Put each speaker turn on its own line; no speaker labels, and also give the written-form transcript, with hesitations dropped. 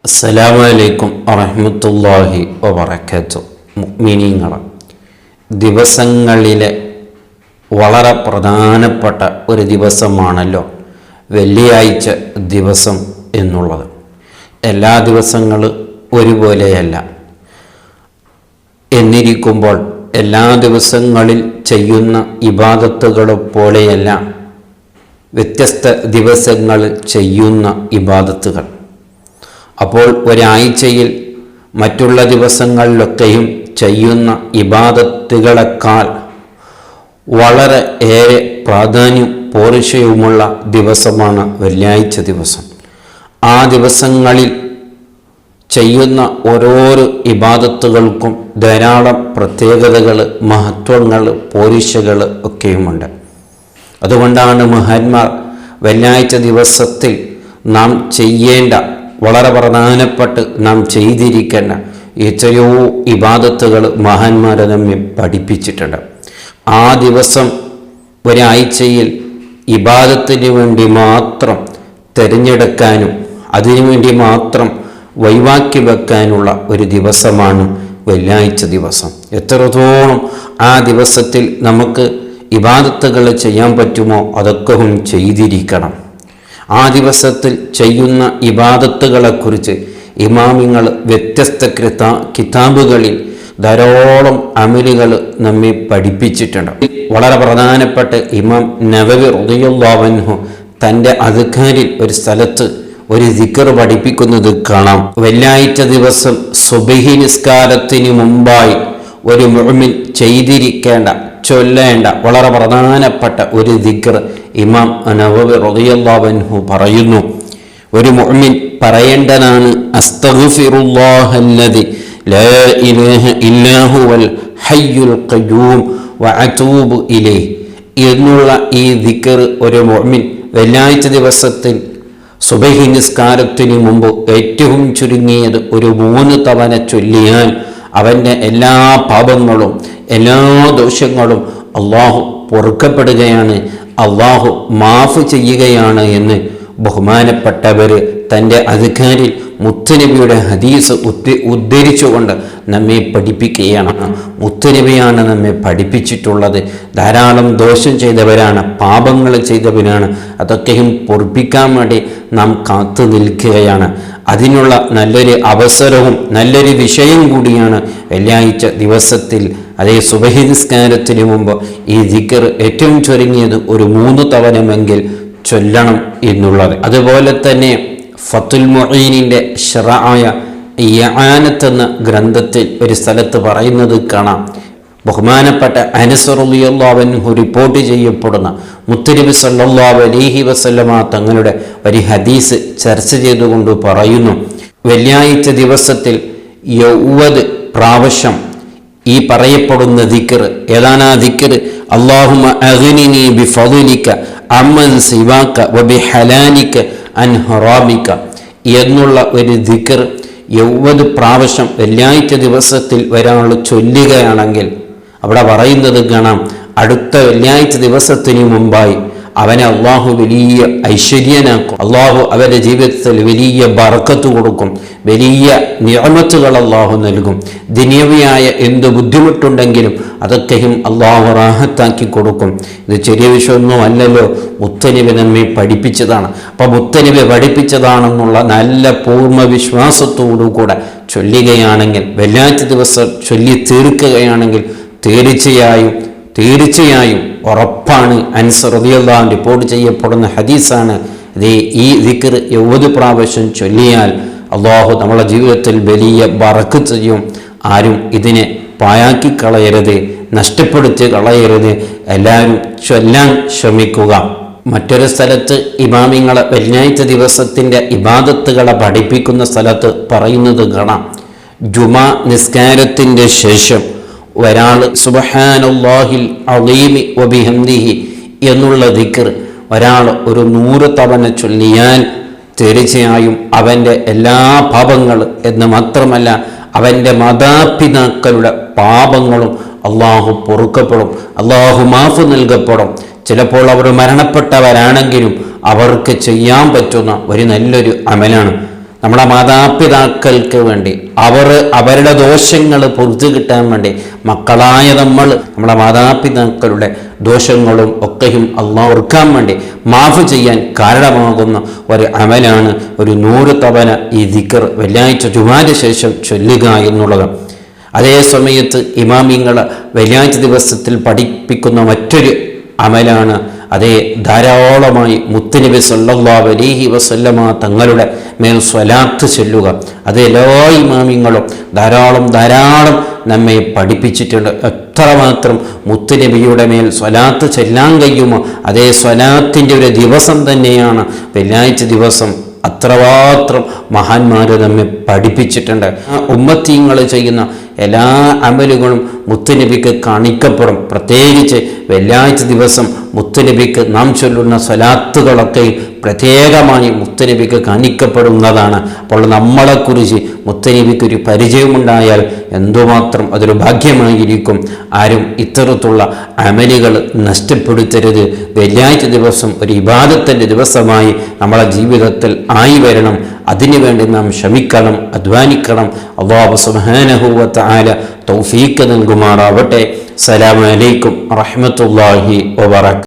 അസ്സലാമു അലൈക്കും വറഹ്മത്തുള്ളാഹി വബറകാതുഹു. മുഅ്മിനീങ്ങളെ, ദിവസങ്ങളിലെ വളരെ പ്രധാനപ്പെട്ട ഒരു ദിവസമാണല്ലോ വെള്ളിയാഴ്ച ദിവസം എന്നുള്ളത്. എല്ലാ ദിവസങ്ങളും ഒരുപോലെയല്ല. എന്നിരിക്കുമ്പോൾ എല്ലാ ദിവസങ്ങളിൽ ചെയ്യുന്ന ഇബാദത്തുകൾ പോലെയല്ല വ്യത്യസ്ത ദിവസങ്ങളിൽ ചെയ്യുന്ന ഇബാദത്തുകൾ. അപ്പോൾ ഒരാഴ്ചയിൽ മറ്റുള്ള ദിവസങ്ങളിലൊക്കെയും ചെയ്യുന്ന ഇബാദത്തുകളെക്കാൾ വളരെ ഏറെ പ്രാധാന്യം പോർച്ചയുമുള്ള ദിവസമാണ് വെള്ളിയാഴ്ച ദിവസം. ആ ദിവസങ്ങളിൽ ചെയ്യുന്ന ഓരോരോ ഇബാദത്തുകൾക്കും ധാരാളം പ്രത്യേകതകൾ, മഹത്വങ്ങൾ, പോരിശകൾ ഒക്കെയുമുണ്ട്. അതുകൊണ്ടാണ് മഹാന്മാർ വെള്ളിയാഴ്ച ദിവസത്തിൽ നാം ചെയ്യേണ്ട, വളരെ പ്രധാനപ്പെട്ട് നാം ചെയ്തിരിക്കേണ്ട എത്രയോ ഇബാദത്തുകൾ മഹാന്മാരെ നമ്മെ പഠിപ്പിച്ചിട്ടുണ്ട്. ആ ദിവസം ഒരാഴ്ചയിൽ ഇബാദത്തിന് വേണ്ടി മാത്രം തിരഞ്ഞെടുക്കാനും അതിനുവേണ്ടി മാത്രം വഴിവാക്കി വെക്കാനുള്ള ഒരു ദിവസമാണ് വെള്ളിയാഴ്ച ദിവസം. എത്രത്തോളം ആ ദിവസത്തിൽ നമുക്ക് ഇബാദത്തുകൾ ചെയ്യാൻ പറ്റുമോ അതൊക്കെ ചെയ്തിരിക്കണം. ആ ദിവസത്തിൽ ചെയ്യുന്ന ഇബാദത്തുകളെക്കുറിച്ച് ഇമാമിങ്ങൾ വ്യത്യസ്ത കിതാബുകളിൽ ധാരാളം അമലുകൾ നമ്മെ പഠിപ്പിച്ചിട്ടുണ്ട്. വളരെ പ്രധാനപ്പെട്ട ഇമാം നവവി റളിയല്ലാഹു അൻഹു തൻ്റെ അദ്കാരിൽ ഒരു സ്ഥലത്ത് ഒരു ദിക്ർ പഠിപ്പിക്കുന്നത് കാണാം. വെള്ളിയാഴ്ച ദിവസം സുബ്ഹി നിസ്കാരത്തിന് മുമ്പായി ഒരു മുഅ്മിൻ ചെയ്തിരിക്കേണ്ട, ചൊല്ലേണ്ട വളരെ പ്രധാനപ്പെട്ട ഒരു ദിക്ർ ഇമാം നവവി റളിയല്ലാഹു അൻഹു പറയുന്നു. ഒരു മുഅ്മിൻ പറയേണ്ടതാണ് അസ്തഗ്ഫിറുല്ലാഹല്ലദി ലാ ഇലാഹ ഇല്ലാ ഹുവൽ ഹയ്യുൽ ഖയ്യൂം വഅതൂബു ഇലൈഹി എന്നുള്ള ഈ ദിക്ർ ഒരു മുഅ്മിൻ വെള്ളിയാഴ്ച ദിവസത്തിൽ സുബ്ഹി നിസ്കാരത്തിന് മുമ്പ് ഏറ്റവും ചുരുങ്ങിയത് ഒരു 3 തവണ ചൊല്ലിയാൽ അവൻ്റെ എല്ലാ പാപങ്ങളും എല്ലാ ദോഷങ്ങളും അള്ളാഹു പൊറുക്കപ്പെടുകയാണ്, അള്ളാഹു മാഫ് ചെയ്യുകയാണ് എന്ന് ബഹുമാനപ്പെട്ടവർ തൻ്റെ അദ്കാരിൽ മുത്തുനബിയുടെ ഹദീസ് ഉദ്ധരിച്ചുകൊണ്ട് നമ്മെ പഠിപ്പിക്കുകയാണ്. മുത്തുനബിയാണ് നമ്മെ പഠിപ്പിച്ചിട്ടുള്ളത്. ധാരാളം ദോഷം ചെയ്തവരാണ്, പാപങ്ങൾ ചെയ്തവരാണ്. അതൊക്കെയും പൊറുപ്പിക്കാൻ വേണ്ടി നാം കാത്തു നിൽക്കുകയാണ്. അതിനുള്ള നല്ലൊരു അവസരവും നല്ലൊരു വിഷയം കൂടിയാണ് വെള്ളിയാഴ്ച ദിവസത്തിൽ. അതേ സുബ്ഹി നിസ്കാരത്തിന് മുമ്പ് ഈ ദിക്ർ ഏറ്റവും ചുരുങ്ങിയത് ഒരു 3 തവണയെങ്കിൽ ചൊല്ലണം എന്നുള്ളത്. അതുപോലെ തന്നെ ഫത്തുൽ മുഈനിൻ്റെ ശറഅയ ഇആനത്ത് എന്ന ഗ്രന്ഥത്തിൽ ഒരു സ്ഥലത്ത് പറയുന്നത് കാണാം. ബഹുമാനപ്പെട്ട അനസ് റളിയല്ലാഹു അൻഹു റിപ്പോർട്ട് ചെയ്യപ്പെടുന്ന മുത്തുനബി സല്ലല്ലാഹു അലൈഹി വസല്ലമ തങ്ങളുടെ ഒരു ഹദീസ് ചർച്ച ചെയ്തുകൊണ്ട് പറയുന്നു, വെള്ളിയാഴ്ച ദിവസത്തിൽ 70 പ്രാവശ്യം ഈ പറയപ്പെടുന്ന ദിക്ർ ഏതാണ്? ആ ദിക്ർ അല്ലാഹുമ്മ അഗ്നിനി ബിഫളിക അമ്മൻ സിവാക വബിഹലാലിക അൻ ഹറാമിക എന്നുള്ള ഒരു ദിക്ർ 70 പ്രാവശ്യം വെള്ളിയാഴ്ച ദിവസത്തിൽ ഒരാൾ ചൊല്ലുകയാണെങ്കിൽ അവിടെ പറയുന്നത് കാണാം, അടുത്ത വെള്ളിയാഴ്ച ദിവസത്തിന് മുമ്പായി അവനെ അള്ളാഹു വലിയ ഐശ്വര്യനാക്കും, അള്ളാഹു അവൻ്റെ ജീവിതത്തിൽ വലിയ ബറക്കത്ത് കൊടുക്കും, വലിയ നിഅമത്തുകൾ അള്ളാഹു നൽകും. ദുനിയവിയായ എന്ത് ബുദ്ധിമുട്ടുണ്ടെങ്കിലും അതൊക്കെയും അള്ളാഹു റാഹത്താക്കി കൊടുക്കും. ഇത് ചെറിയ വിഷയമൊന്നും അല്ലല്ലോ, മുത്തുനബി നമ്മെ പഠിപ്പിച്ചതാണ്. അപ്പം മുത്തുനബി പഠിപ്പിച്ചതാണെന്നുള്ള നല്ല പൂർണ്ണ വിശ്വാസത്തോടുകൂടെ ചൊല്ലുകയാണെങ്കിൽ, വെള്ളിയാഴ്ച ദിവസം ചൊല്ലി തീർക്കുകയാണെങ്കിൽ തീർച്ചയായും ഉറപ്പാണ്. അനസ് റളിയല്ലാഹു അൻഹു റിപ്പോർട്ട് ചെയ്യപ്പെടുന്ന ഹദീസാണ്. ഈ ദിക്ർ 70 പ്രാവശ്യം ചൊല്ലിയാൽ അള്ളാഹു നമ്മളെ ജീവിതത്തിൽ വലിയ ബറക്കത്ത് ചെയ്യും. ആരും ഇതിനെ പായാക്കി കളയരുത്, നഷ്ടപ്പെടുത്തി കളയരുത്. എല്ലാവരും ചൊല്ലാൻ ശ്രമിക്കുക. മറ്റൊരു സ്ഥലത്ത് ഇമാമിങ്ങളെ വെള്ളിയാഴ്ച ദിവസത്തിൻ്റെ ഇബാദത്തുകളെ പഠിപ്പിക്കുന്ന സ്ഥലത്ത് പറയുന്നത് കാണാം, ജുമാ നിസ്കാരത്തിൻ്റെ ശേഷം ഒരാൾ സുബ്ഹാനല്ലാഹിൽ അളീമി വബിഹംദിഹി എന്നുള്ള ദിക്ർ ഒരാൾ ഒരു 100 തവണ ചൊല്ലിയാൽ തീർച്ചയായും അവൻ്റെ എല്ലാ പാപങ്ങളും എന്ന് മാത്രമല്ല അവൻ്റെ മാതാപിതാക്കളുടെ പാപങ്ങളും അള്ളാഹു പൊറുക്കപ്പെടും, അള്ളാഹു മാഫ് നൽകപ്പെടും. ചിലപ്പോൾ അവർ മരണപ്പെട്ടവരാണെങ്കിലും അവർക്ക് ചെയ്യാൻ പറ്റുന്ന ഒരു നല്ലൊരു അമലാണ്. നമ്മുടെ മാതാപിതാക്കൾക്ക് വേണ്ടി അവരുടെ ദോഷങ്ങൾ പൊറുത്തു കിട്ടാൻ വേണ്ടി മക്കളായ നമ്മുടെ മാതാപിതാക്കളുടെ ദോഷങ്ങളും ഒക്കെയും അള്ളാഹ് ഓർക്കാൻ വേണ്ടി മാഫ് ചെയ്യാൻ കാരണമാകുന്ന ഒരു അമലാണ് ഒരു 100 തവണ ഈ ദിക്ർ വെള്ളിയാഴ്ച ജുമാന് ശേഷം ചൊല്ലുക എന്നുള്ളത്. അതേ സമയത്ത് ഇമാമിങ്ങൾ വെള്ളിയാഴ്ച ദിവസത്തിൽ പഠിപ്പിക്കുന്ന മറ്റൊരു അമലാണ് ധാരാളമായി മുത്തുനബി സല്ലല്ലാഹു അലൈഹി വസല്ലമ തങ്ങളുടെ മേൽ സ്വലാത്ത് ചൊല്ലുക. എല്ലാ ഇമാമിങ്ങളും ധാരാളം നമ്മെ പഠിപ്പിച്ചിട്ടുണ്ട്. എത്രമാത്രം മുത്തുനബിയുടെ മേൽ സ്വലാത്ത് ചെല്ലാൻ കഴിയുമോ സ്വലാത്തിൻ്റെ ഒരു ദിവസം തന്നെയാണ് വെള്ളിയാഴ്ച ദിവസം. അത്രമാത്രം മഹാന്മാർ നമ്മെ പഠിപ്പിച്ചിട്ടുണ്ട്. ഉമ്മത്തീങ്ങൾ ചെയ്യുന്ന എല്ലാ അമലുകളും മുത്തുനബിക്ക് കാണിക്കപ്പെടും. പ്രത്യേകിച്ച് വെള്ളിയാഴ്ച ദിവസം മുത്തുനബിക്ക് നാം ചൊല്ലുന്ന സ്വലാത്തുകളൊക്കെ പ്രത്യേകമായി മുത്തുനബിക്ക് കാണിക്കപ്പെടുന്നതാണ്. അപ്പോൾ നമ്മളെക്കുറിച്ച് മുത്തുനബിക്കൊരു പരിചയമുണ്ടായാൽ എന്തുമാത്രം അതൊരു ഭാഗ്യമായിരിക്കും. ആരും ഇത്തരത്തിലുള്ള അമലുകൾ നഷ്ടപ്പെടുത്തരുത്. വെള്ളിയാഴ്ച ദിവസം ഒരു ഇബാദത്തിൻ്റെ ദിവസമായി നമ്മളെ ജീവിതത്തിൽ ആയി വരണം. അതിനുവേണ്ടി നാം ശ്രമിക്കണം, അധ്വാനിക്കണം. അല്ലാഹു സുബ്ഹാനഹു വ തആല തൗഫീഖ് നൽകുമാറാവട്ടെ. അസ്സലാമു അലൈക്കും വറഹ്മത്തുള്ളാഹി വബറകാതുഹു.